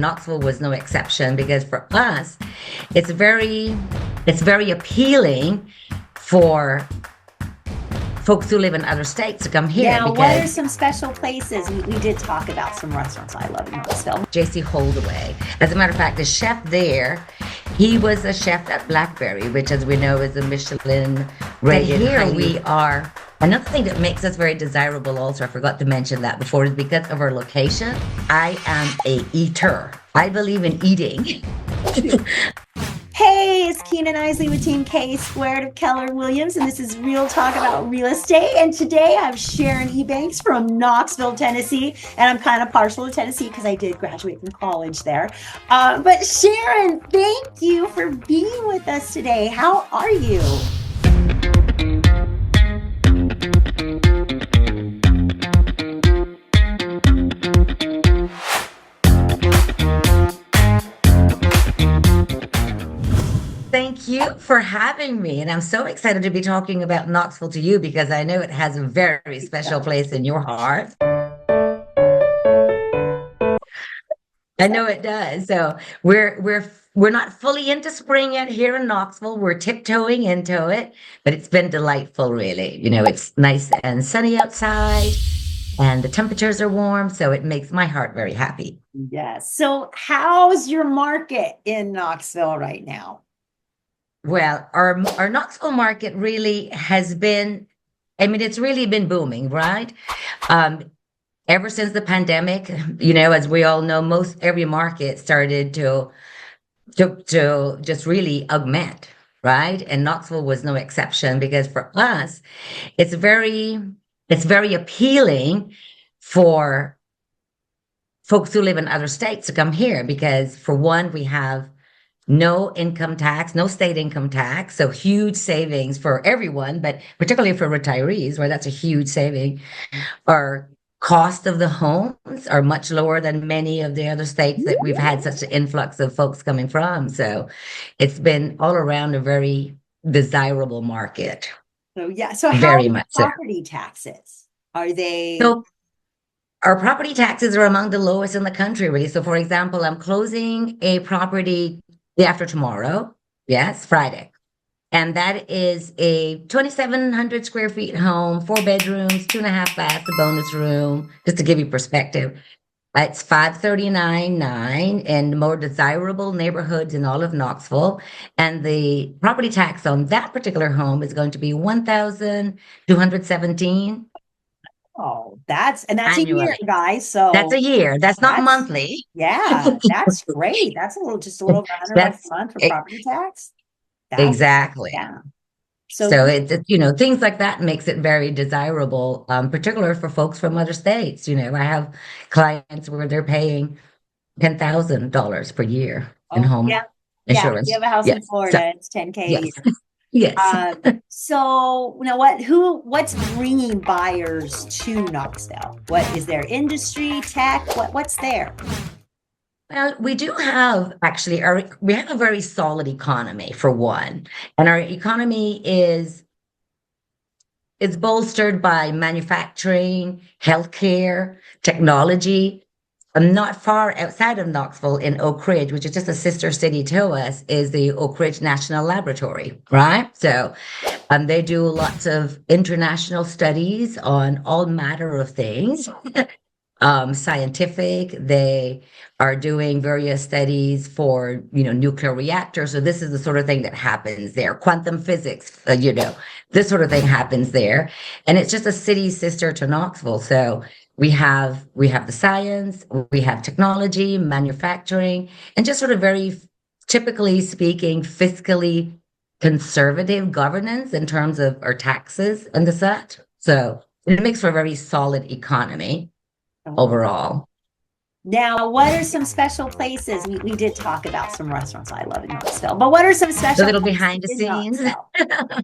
Knoxville was no exception because for us, it's very appealing for folks who live in other states to come here Now, what are because some special places? We did talk about some restaurants I love in Knoxville. JC Holdaway. As a matter of fact, the chef there, he was a chef at Blackberry, which, as we know, is a Michelin rated. But here we are. Another thing that makes us very desirable, also, I forgot to mention that before, is because of our location. I am a eater. I believe in eating. Hey, it's Kina with Team K Squared of Keller Williams, and this is Real Talk About Real Estate. And today I have Sharon Ebanks from Knoxville, Tennessee, and I'm kind of partial to Tennessee because I did graduate from college there. But Sharon, thank you for being with us today. How are you? Thank you for having me. And I'm so excited to be talking about Knoxville to you because I know it has a very special place in your heart. I know it does. So we're not fully into spring yet here in Knoxville. We're tiptoeing into it, but it's been delightful, really. You know, it's nice and sunny outside and the temperatures are warm, so it makes my heart very happy. Yes. So how's your market in Knoxville right now? Well, our Knoxville market really has been, I mean, it's really been booming, right? Ever since the pandemic, you know, as we all know, most every market started to just really augment, right? And Knoxville was no exception because for us, it's very appealing for folks who live in other states to come here because for one, we have no income tax, no state income tax. So huge savings for everyone, but particularly for retirees, where that's a huge saving. Our cost of the homes are much lower than many of the other states that we've had such an influx of folks coming from. So it's been all around a very desirable market. So yeah. So how are Very much so. property taxes? Are they? So our property taxes are among the lowest in the country, really. So for example, I'm closing a property day after tomorrow. Yes, Friday. And that is a 2,700 square feet home, 4 bedrooms, 2.5 baths, a bonus room, just to give you perspective. It's 539.9 in more desirable neighborhoods in all of Knoxville. And the property tax on that particular home is going to be 1,217 Oh, that's a year, annually. guys. That's So a year. That's not that's monthly. yeah, that's great. That's just a little over $100 That's a month for e- property tax. That's exactly. yeah. So So you know, things like that makes it very desirable, particular for folks from other states. You know, I have clients where they're paying $10,000 per year in oh home yeah, yeah. We insurance. have a house in Yes. So Florida. It's 10K a yes, year. yes. So you know what's bringing buyers to Knoxville? What is their industry, tech? What's there? Well, we do have actually we have a very solid economy for one, and our economy is bolstered by manufacturing, healthcare, technology. Not far outside of Knoxville in Oak Ridge, which is just a sister city to us, is the Oak Ridge National Laboratory, right? So they do lots of international studies on all matter of things. Scientific. They are doing various studies for, you know, nuclear reactors. So this is the sort of thing that happens there. Quantum physics, you know, this sort of thing happens there. And it's just a city sister to Knoxville. So we have the science, we have technology, manufacturing, and just sort of very typically speaking, fiscally conservative governance in terms of our taxes and the such. So it makes for a very solid economy overall. Now, what are some special places? We did talk about some restaurants I love in Knoxville, but what are some A special little places behind the in scenes. Knoxville?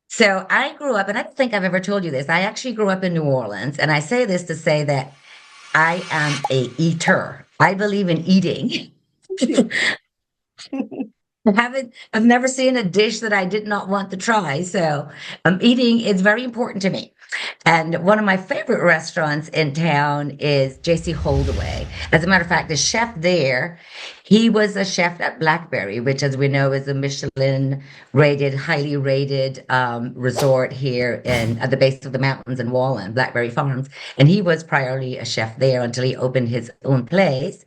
So I grew up, and I don't think I've ever told you this. I actually grew up in New Orleans, and I say this to say that I am a eater. I believe in eating. I've never seen a dish that I did not want to try. So eating is very important to me. And one of my favorite restaurants in town is JC Holdaway. As a matter of fact, the chef there, he was a chef at Blackberry, which, as we know, is a Michelin rated, highly rated resort here in at the base of the mountains in Wallen, Blackberry Farms. And he was priorly a chef there until he opened his own place.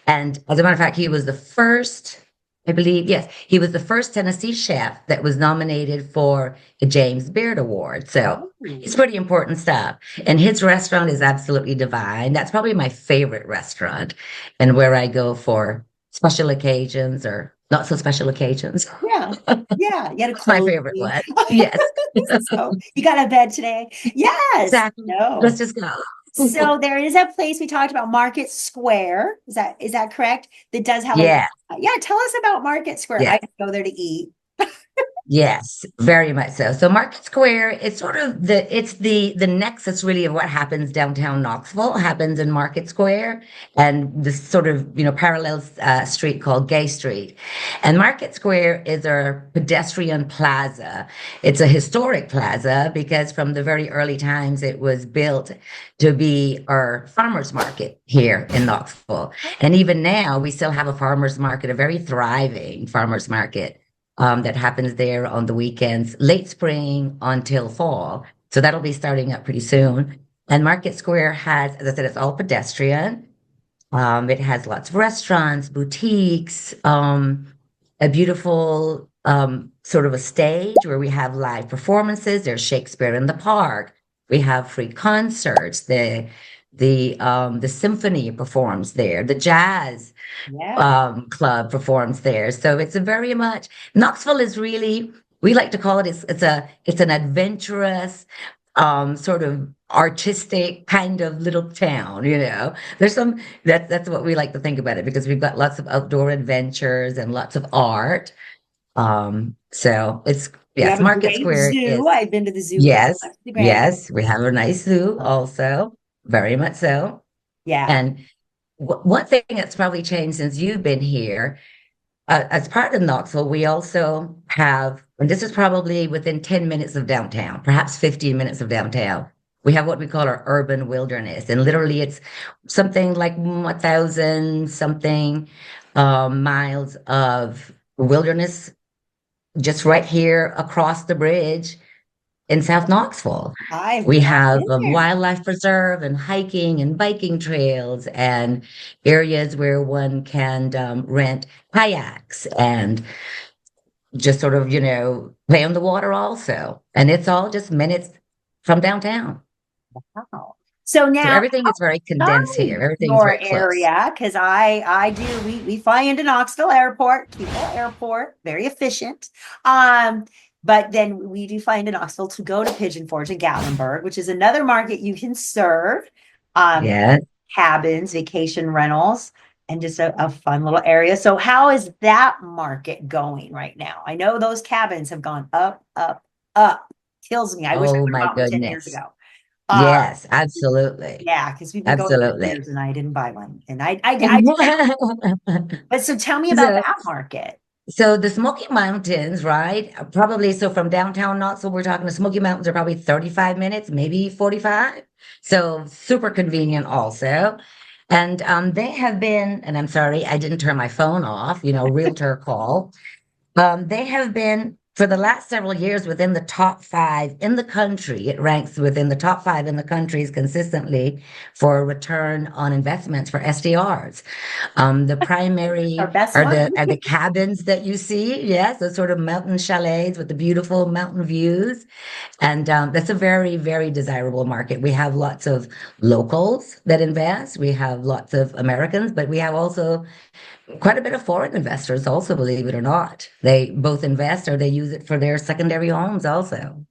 And as a matter of fact, he was the first, I believe, yes, he was the first Tennessee chef that was nominated for a James Beard Award. So it's pretty important stuff. And his restaurant is absolutely divine. That's probably my favorite restaurant and where I go for special occasions or not so special occasions. Yeah. Yeah. You had a That's my cozy. favorite one. Yes, So you got a bed today? Yes. exactly. Let's No. just go. So there is a place we talked about, Market Square. Is that correct? That does have a Yeah, yeah. Tell us about Market Square. yeah. I go there to eat. Yes, very much so. So Market Square, it's sort of the nexus really of what happens downtown Knoxville happens in Market Square and this sort of, parallel street called Gay Street. And Market Square is a pedestrian plaza. It's a historic plaza because from the very early times it was built to be our farmers market here in Knoxville. And even now we still have a farmers market, a very thriving farmers market that happens there on the weekends, late spring until fall. So that'll be starting up pretty soon. And Market Square has, as I said, it's all pedestrian. It has lots of restaurants, boutiques, a beautiful sort of a stage where we have live performances. There's Shakespeare in the Park. We have free concerts. The symphony performs there. The jazz Yeah. club performs there. So it's a very much Knoxville is really we like to call it it's an adventurous sort of artistic kind of little town, There's some that's what we like to think about it because we've got lots of outdoor adventures and lots of art. So it's We yes, have a Market great Square is zoo. I've been to the zoo with yes, the yes, we have a nice zoo grandkids. also, very much so. Yeah. And one thing that's probably changed since you've been here, as part of Knoxville, we also have, and this is probably within 10 minutes of downtown, perhaps 15 minutes of downtown. We have what we call our urban wilderness. And literally, it's something like 1,000 something miles of wilderness just right here across the bridge in South Knoxville. I've We not have been a there. wildlife preserve and hiking and biking trails and areas where one can rent kayaks and just sort of, play on the water also. And it's all just minutes from downtown. Wow. So So now everything is very condensed here. Everything's your very close. area, because I do we fly into Knoxville Airport, Kimball Airport, very efficient. But then we do fly into Knoxville to go to Pigeon Forge and Gatlinburg, which is another market you can serve. Um, Yeah. Cabins, vacation rentals, and just a fun little area. So how is that market going right now? I know those cabins have gone up, up, up. Kills me. I wish I Oh would my have bought one 10 years goodness. ago. Uh, Yes, absolutely. yeah, because we've been going for Absolutely. years and I didn't buy one. And I did. But so tell me about So that market. So the Smoky Mountains, right? Probably so from downtown Knoxville, we're talking the Smoky Mountains are probably 35 minutes, maybe 45. So super convenient also. And they have been, and I'm sorry, I didn't turn my phone off, realtor call. They have been for the last several years within the top five in the country. It ranks within the top five in the countries consistently for return on investments for SDRs. The Our primary best are one. the cabins that you see. Yes, those sort of mountain chalets with the beautiful mountain views, and that's a very, very desirable market. We have lots of locals that invest. We have lots of Americans, but we have also quite a bit of foreign investors also, believe it or not. They both invest or they use it for their secondary homes also.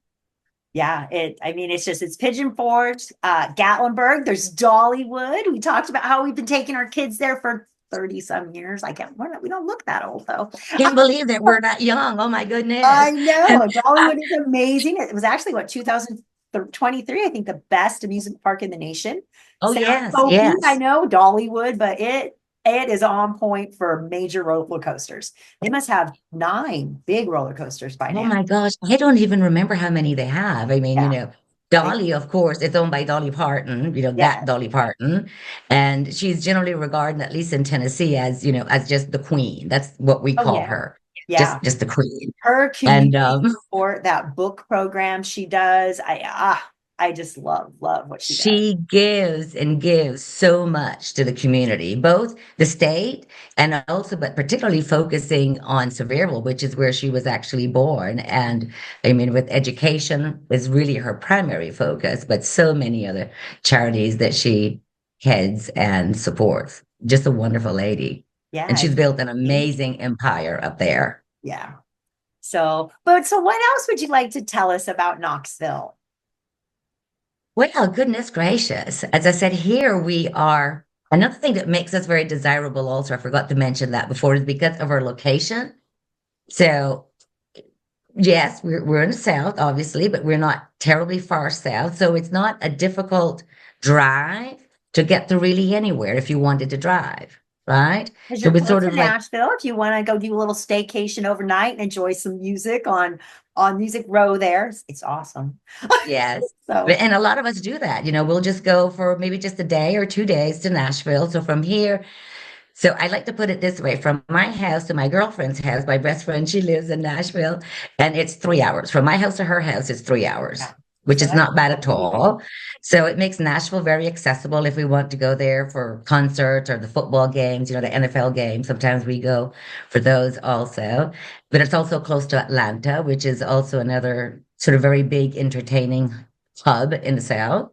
Yeah, it's Pigeon Forge, Gatlinburg. There's Dollywood. We talked about how we've been taking our kids there for 30 some years. We don't look that old though. Can't believe that we're that young. Oh my I goodness. And know. Dollywood is amazing. It was actually 2023, I think, the best amusement park in the nation. oh Sounds yes, hokey, I yes. know, Dollywood, but it is on point for major roller coasters. They must have 9 big roller coasters by Oh now. my gosh. I don't even remember how many they have. I mean, Yeah. Like, Dolly, of course, it's owned by Dolly Parton, that yeah. Dolly Parton. And she's generally regarded, at least in Tennessee, as, as just the queen. That's what we Oh call yeah. her. Yeah. Just the queen. Her And community support, that book program she does, I just love what she does. she gives and gives so much to the community, both the state and also, but particularly focusing on Sevierville, which is where she was actually born. And I mean, with education is really her primary focus, but so many other charities that she heads and supports. Just a wonderful lady. And Yeah, she's it's built an amazing. amazing empire up there. Yeah. So what else would you like to tell us about Knoxville? Well, goodness gracious. As I said, here we are. Another thing that makes us very desirable, also, I forgot to mention that before, is because of our location. So, yes, we're in the South, obviously, but we're not terribly far south. So it's not a difficult drive to get to really anywhere if you wanted to drive, right? Because So you're it's close sort to of like, Nashville, if you want to go do a little staycation overnight and enjoy some music on Music Row there, it's awesome. yes. So And a lot of us do that. We'll just go for maybe just a day or 2 days to Nashville. So from here, so I like to put it this way, from my house to my girlfriend's house, my best friend, she lives in Nashville, and it's 3 hours. From my house to her house, it's 3 hours, yeah, which so is that's not bad at amazing. all. So it makes Nashville very accessible if we want to go there for concerts or the football games, the NFL games. Sometimes we go for those also. But it's also close to Atlanta, which is also another sort of very big entertaining hub in the South,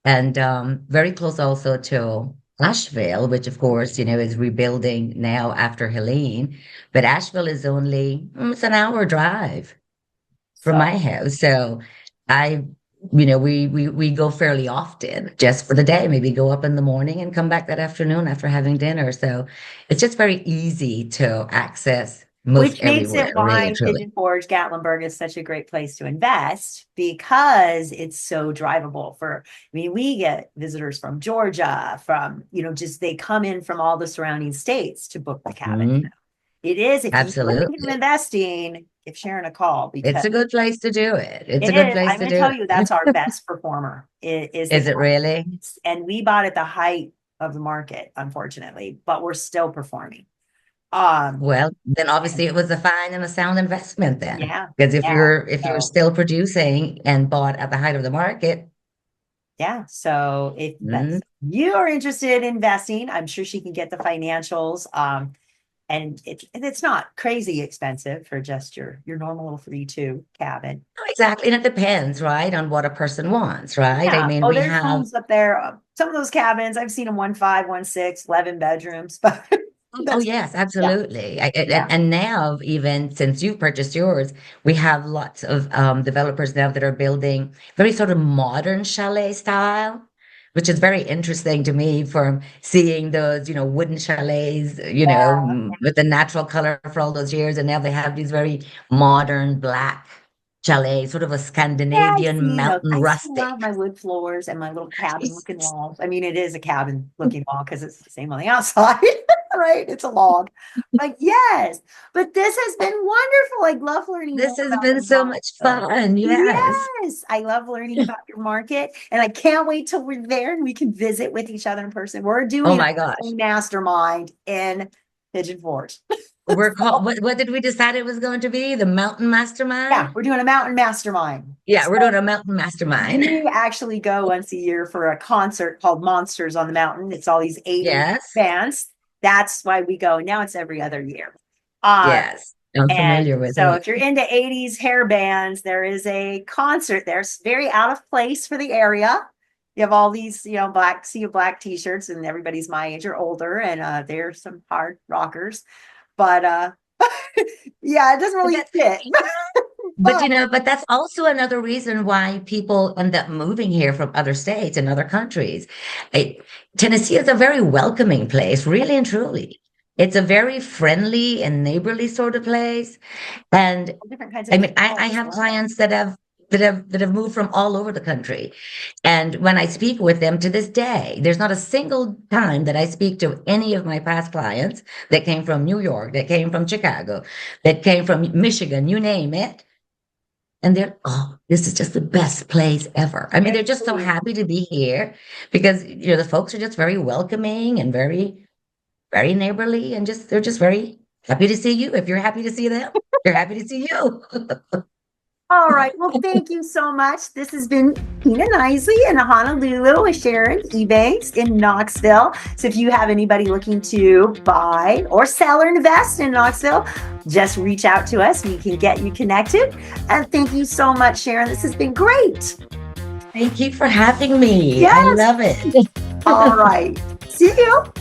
and very close also to Asheville, which of course, is rebuilding now after Helene. But Asheville is only it's an hour drive from So my house. So I, we go fairly often just for the day, maybe go up in the morning and come back that afternoon after having dinner. So it's just very easy to access most which makes everywhere, it really and why truly. Pigeon Forge Gatlinburg is such a great place to invest because it's so drivable for, I mean, we get visitors from Georgia, from, just they come in from all the surrounding states to book the cabin. Mhm. It is, if you're thinking of Absolutely. investing, give Sharon a call because It's a good place to do it. It's a it good is. place I'm to going to do tell you it. that's our best performer is the Is it cabin. really? And we bought at the height of the market, unfortunately, but we're still performing. Um, Well, then and obviously it was a fine and a sound investment then. yeah, Because if yeah. you're So still producing and bought at the height of the market, yeah. So if mm, that's you are interested in investing, I'm sure she can get the financials. And it's not crazy expensive for just your normal little 3-2 cabin. exactly. And it depends, right, on what a person wants, right? I Yeah. mean, Oh, we there's have, homes up there. Some of those cabins, I've seen them 1.5, 1.6, 11 bedrooms, but oh that's yes, yeah, absolutely. yeah. And now, even since you purchased yours, we have lots of developers now that are building very sort of modern chalet style, which is very interesting to me from seeing those, wooden chalets, with the natural color for all those years. And now they have these very modern black chalets, sort of a Yeah, I've Scandinavian seen those. mountain I still rustic. love my wood floors and my little cabin looking walls. I mean, it is a cabin looking wall because it's the same on the outside, right? It's a log. But yes, but this has been wonderful. I love learning more This has about been the so much Knoxville. fun. Yes. Yes, I love learning about your market, and I can't wait till we're there and we can visit with each other in person. We're Oh doing my a gosh. mastermind in Pigeon Forge. We're called, So, what did we decide it was going to be? The Mountain yeah, Mastermind? we're doing a mountain mastermind. Yeah, we're So doing a Mountain Mastermind. we actually go once a year for a concert called Monsters on the Mountain. It's all these 80s Yes. bands. That's why we go. Now it's every other year. Um, Yes. I'm and familiar with so it. if you're into 80s hair bands, there is a concert there. It's very out of place for the area. You have all these, black t-shirts, and everybody's my age or older, and there's some hard rockers. But yeah, it doesn't But really that, fit. but But but that's also another reason why people end up moving here from other states and other countries. It, Tennessee is a very welcoming place, really and truly. It's a very friendly and neighborly sort of place. And different kinds of I mean, people I as have well. clients that have moved from all over the country. And when I speak with them to this day, there's not a single time that I speak to any of my past clients that came from New York, that came from Chicago, that came from Michigan, you name it. and they're, oh, this is just the best place ever. I mean, they're just so happy to be here because, the folks are just very welcoming and very, very neighborly, and they're just very happy to see you. If you're happy to see them, they're happy to see you. All right. Well, thank you so much. This has been Kina Knisley in Honolulu with Sharon Ebanks in Knoxville. So if you have anybody looking to buy or sell or invest in Knoxville, just reach out to us. We can get you connected. And thank you so much, Sharon. This has been great. Thank you for having me. Yes. I love it. All right. See you.